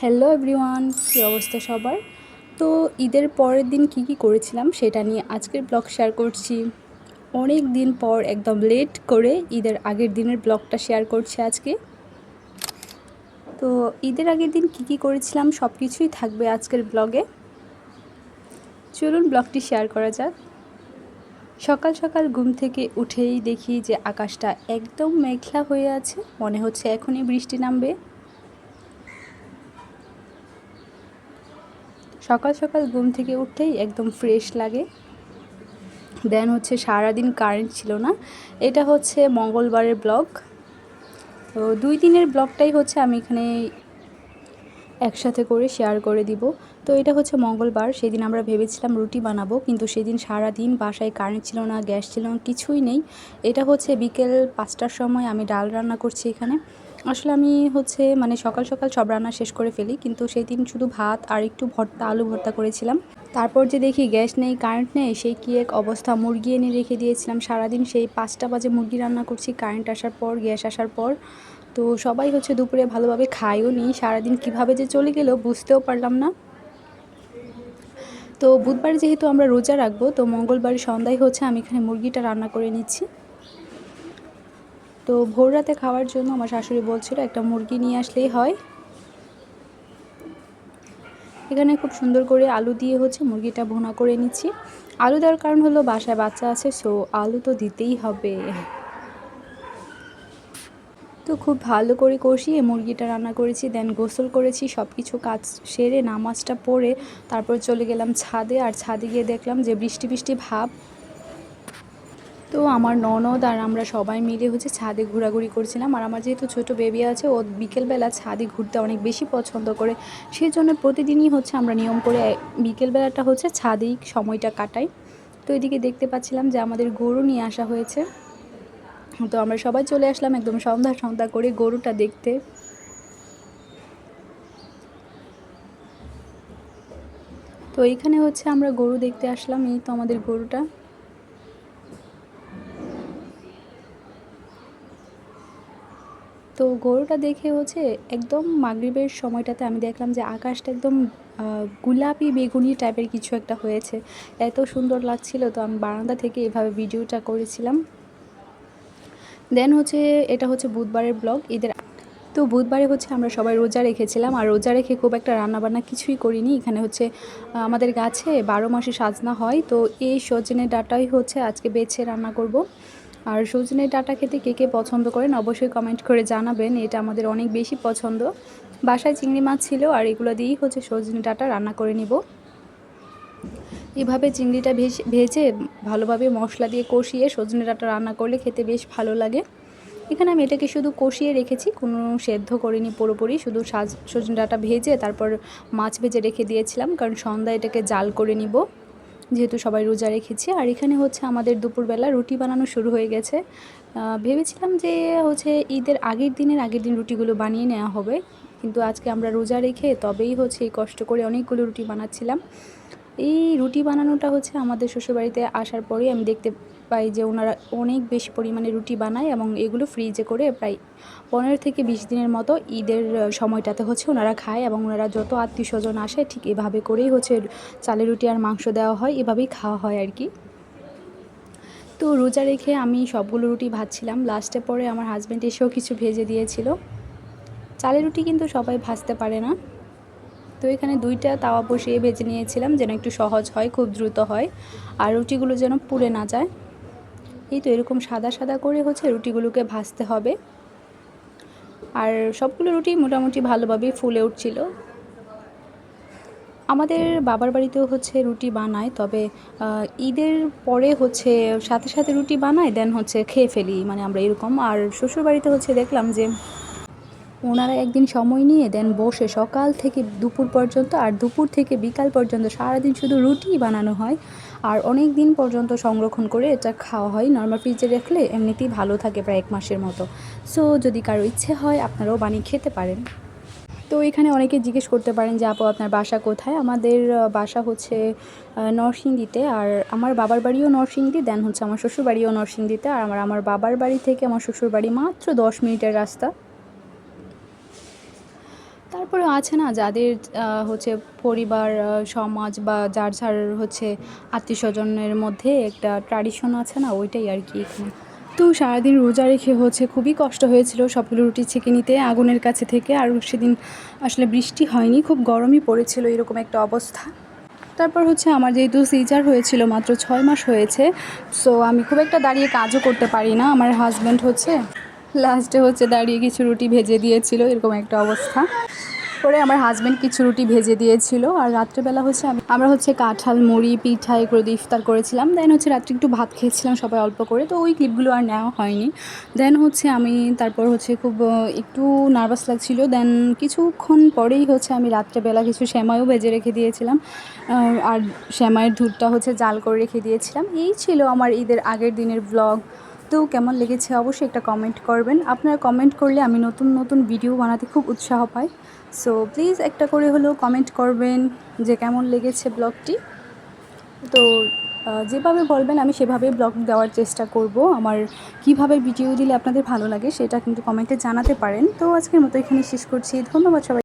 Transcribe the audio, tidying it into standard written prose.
Hello everyone, কী অবস্থা সবার? তো ঈদের পরের দিন কি করেছিলাম সেটা নিয়ে আজকের ব্লগ শেয়ার করছি। অনেক দিন পর একদম লেট করে ঈদের আগের দিনের ব্লগটা শেয়ার করছি আজকে। তো ঈদের আগের দিন কি করেছিলাম সব কিছুই থাকবে আজকের ব্লগে। চলুন ব্লগটি শেয়ার করা যাক। সকাল সকাল ঘুম থেকে উঠেই দেখি যে আকাশটা একদম মেঘলা হয়ে আছে, মনে হচ্ছে এখনই বৃষ্টি নামবে। সকাল সকাল ঘুম থেকে উঠতেই একদম ফ্রেশ লাগে। দেন হচ্ছে সারাদিন কারেন্ট ছিল না। এটা হচ্ছে মঙ্গলবারের ব্লগ। তো 2 দিনের ব্লগটাই হচ্ছে আমি এখানে একসাথে করে শেয়ার করে দিব। তো এটা হচ্ছে মঙ্গলবার, সেদিন আমরা ভেবেছিলাম রুটি বানাবো, কিন্তু সেদিন সারাদিন বাসায় কারেন্ট ছিল না, গ্যাস ছিল না, কিছুই নেই। এটা হচ্ছে বিকেল 5টার সময় আমি ডাল রান্না করছি এখানে। আসলে আমি হচ্ছে মানে সকাল সকাল সব রান্না শেষ করে ফেলি, কিন্তু সেই দিন শুধু ভাত আর একটু ভর্তা, আলু ভর্তা করেছিলাম। তারপর যে দেখি গ্যাস নেই, কারেন্ট নেই, সেই কী এক অবস্থা। মুরগি এনে রেখে দিয়েছিলাম, সারাদিন সেই 5টা বাজে মুরগি রান্না করছি, কারেন্ট আসার পর, গ্যাস আসার পর। তো সবাই হচ্ছে দুপুরে ভালোভাবে খায়ও নি। সারাদিন কীভাবে যে চলে গেল বুঝতেও পারলাম না। তো বুধবার যেহেতু আমরা রোজা রাখবো, তো মঙ্গলবার সন্ধ্যায় হচ্ছে আমি এখানে মুরগিটা রান্না করে নিচ্ছি। তো ভোর রাতে খাওয়ার জন্য আমার শাশুড়ি বলছিল একটা মুরগি নিয়ে আসলেই হয়। এখানে খুব সুন্দর করে আলু দিয়ে হচ্ছে মুরগিটা ভুনা করে নিচ্ছি। আলু দেওয়ার কারণ হলো বাসায় বাচ্চা আছে, সো আলু তো দিতেই হবে। তো খুব ভালো করে কষিয়ে মুরগিটা রান্না করেছি, দেন গোসল করেছি, সব কিছু কাজ সেরে নামাজটা পড়ে তারপর চলে গেলাম ছাদে। আর ছাদে গিয়ে দেখলাম যে বৃষ্টি বৃষ্টি ভাব। তো আমার ননদ আর আমরা সবাই মিলে হচ্ছে ছাদে ঘোরাঘুরি করছিলাম। আর আমার যেহেতু ছোট বেবি আছে, ও বিকেলবেলা ছাদে ঘুরতে অনেক বেশি পছন্দ করে, সেই জন্য প্রতিদিনই হচ্ছে আমরা নিয়ম করে বিকেলবেলাটা হচ্ছে ছাদেই সময়টা কাটাই। তো এদিকে দেখতে পাচ্ছিলাম যে আমাদের গরু নিয়ে আসা হয়েছে। তো আমরা সবাই চলে আসলাম একদম সন্ধ্যা সন্ধ্যা করে গরুটা দেখতে। তো এইখানে হচ্ছে আমরা গরু দেখতে আসলাম, এই তো আমাদের গরুটা। তো গরুটা দেখে হচ্ছে একদম মাগরিবের সময়টাতে আমি দেখলাম যে আকাশটা একদম গোলাপি বেগুনি টাইপের কিছু একটা হয়েছে, এত সুন্দর লাগছিল। তো আমি বারান্দা থেকে এভাবে ভিডিওটা করেছিলাম। দেন হচ্ছে এটা হচ্ছে বুধবারের ব্লগ ঈদের। তো বুধবারে হচ্ছে আমরা সবাই রোজা রেখেছিলাম, আর রোজা রেখে খুব একটা রান্নাবান্না কিছুই করিনি। এখানে হচ্ছে আমাদের গাছে 12 মাসে সাজনা হয়, তো এই সজনে ডাঁটাই হচ্ছে আজকে বেছে রান্না করব। আর সজনে ডাঁটা খেতে কে কে পছন্দ করেন অবশ্যই কমেন্ট করে জানাবেন, এটা আমাদের অনেক বেশি পছন্দ। বাসায় চিংড়ি মাছ ছিল, আর এগুলো দিয়েই হচ্ছে সজনে ডাঁটা রান্না করে নিব। এভাবে চিংড়িটা ভেজে ভালোভাবে মশলা দিয়ে কষিয়ে সজনে ডাঁটা রান্না করলে খেতে বেশ ভালো লাগে। এখানে আমি এটাকে শুধু কষিয়ে রেখেছি, কোনো সেদ্ধ করিনি পুরোপুরি, শুধু সজনে ডাঁটা ভেজে তারপর মাছ ভেজে রেখে দিয়েছিলাম, কারণ সন্ধ্যায় এটাকে জাল করে নিব, যেহেতু সবাই রোজা রেখেছি। আর এখানে হচ্ছে আমাদের দুপুরবেলা রুটি বানানো শুরু হয়ে গেছে। ভেবেছিলাম যে হচ্ছে ঈদের আগের দিন রুটিগুলো বানিয়ে নেওয়া হবে, কিন্তু আজকে আমরা রোজা রেখে তবেই হচ্ছে এই কষ্ট করে অনেকগুলো রুটি বানাচ্ছিলাম। এই রুটি বানানোটা হচ্ছে আমাদের শ্বশুরবাড়িতে আসার পরেই আমি দেখতে পাই যে ওনারা অনেক বেশি পরিমাণে রুটি বানায়, এবং এগুলো ফ্রিজে করে প্রায় 15 থেকে 20 দিনের মতো ঈদের সময়টাতে হচ্ছে ওনারা খায়। এবং ওনারা যত আত্মীয় স্বজন আসে ঠিক এভাবে করেই হচ্ছে চালের রুটি আর মাংস দেওয়া হয়, এভাবেই খাওয়া হয় আর কি। তো রোজা রেখে আমি সবগুলো রুটি ভাজছিলাম, লাস্টে পরে আমার হাজব্যান্ড এসেও কিছু ভেজে দিয়েছিল। চালের রুটি কিন্তু সবাই ভাজতে পারে না, তো এখানে 2টা তাওয়া বসিয়ে ভেজে নিয়েছিলাম যেন একটু সহজ হয়, খুব দ্রুত হয়, আর রুটিগুলো যেন পুড়ে না যায়। এই তো এরকম সাদা সাদা করে হচ্ছে রুটিগুলোকে ভাজতে হবে। আর সবগুলো রুটি মোটামুটি ভালোভাবেই ফুলে উঠছিল। আমাদের বাবার বাড়িতেও হচ্ছে রুটি বানায়, তবে ঈদের পরে হচ্ছে সাথে সাথে রুটি বানায়, দেন হচ্ছে খেয়ে ফেলি, মানে আমরা এরকম। আর শ্বশুর বাড়িতে হচ্ছে দেখলাম যে ওনারা একদিন সময় নিয়ে দেন বসে সকাল থেকে দুপুর পর্যন্ত, আর দুপুর থেকে বিকাল পর্যন্ত সারাদিন শুধু রুটিই বানানো হয়। আর অনেক দিন পর্যন্ত সংরক্ষণ করে এটা খাওয়া হয়, নর্মাল ফ্রিজে রাখলে এমনিতেই ভালো থাকে প্রায় 1 মাসের মতো। সো যদি কারো ইচ্ছে হয় আপনারাও বানিয়ে খেতে পারেন। তো এখানে অনেকে জিজ্ঞেস করতে পারেন যে আপু আপনার বাসা কোথায়? আমাদের বাসা হচ্ছে নরসিংদীতে, আর আমার বাবার বাড়িও নরসিংদী, দেন হচ্ছে আমার শ্বশুর বাড়িও নরসিংদীতে। আর আমার বাবার বাড়ি থেকে আমার শ্বশুর বাড়ি মাত্র 10 মিনিটের রাস্তা। তারপরে আছে না যাদের হচ্ছে পরিবার, সমাজ বা যার যার হচ্ছে আত্মীয়স্বজনের মধ্যে একটা ট্র্যাডিশন আছে না, ওইটাই আর কি এখানে। তো সারাদিন রোজা রেখে হচ্ছে খুবই কষ্ট হয়েছিল সবগুলো রুটি ছেঁকে নিতে আগুনের কাছে থেকে। আর সেদিন আসলে বৃষ্টি হয়নি, খুব গরমই পড়েছিল, এরকম একটা অবস্থা। তারপর হচ্ছে আমার যেহেতু সিজার হয়েছিল মাত্র 6 মাস হয়েছে, সো আমি খুব একটা দাঁড়িয়ে কাজও করতে পারি না। আমার হাজব্যান্ড হচ্ছে লাস্টে হচ্ছে দাঁড়িয়ে কিছু রুটি ভেজে দিয়েছিল, এরকম একটা অবস্থা। পরে আমার হাজব্যান্ড কিছু রুটি ভেজে দিয়েছিল। আর রাত্রেবেলা হচ্ছে আমরা হচ্ছে কাঁঠাল মুড়ি পিঠা এগুলো দিয়ে ইফতার করেছিলাম। দেন হচ্ছে রাত্রে একটু ভাত খেয়েছিলাম সবাই অল্প করে, তো ওই ক্লিপগুলো আর নেওয়া হয়নি। দেন হচ্ছে আমি তারপর হচ্ছে খুব একটু নার্ভাস লাগছিল। দেন কিছুক্ষণ পরেই হচ্ছে আমি রাত্রেবেলা কিছু সেমাইও ভেজে রেখে দিয়েছিলাম, আর সেমাইয়ের দুধটা হচ্ছে জাল করে রেখে দিয়েছিলাম। এই ছিল আমার ঈদের আগের দিনের ব্লগ। তো কেমন লেগেছে অবশ্যই একটা কমেন্ট করবেন। আপনারা কমেন্ট করলে আমি নতুন নতুন ভিডিও বানাতে খুব উৎসাহ পাই। সো প্লিজ একটা করে হলেও কমেন্ট করবেন যে কেমন লেগেছে ব্লগটি। তো যেভাবে বলবেন আমি সেভাবেই ব্লগ দেওয়ার চেষ্টা করব। আমার কিভাবে ভিডিও দিলে আপনাদের ভালো লাগে সেটা কিন্তু কমেন্টে জানাতে পারেন। তো আজকের মতো এখানে শেষ করছি। ধন্যবাদ সবাই।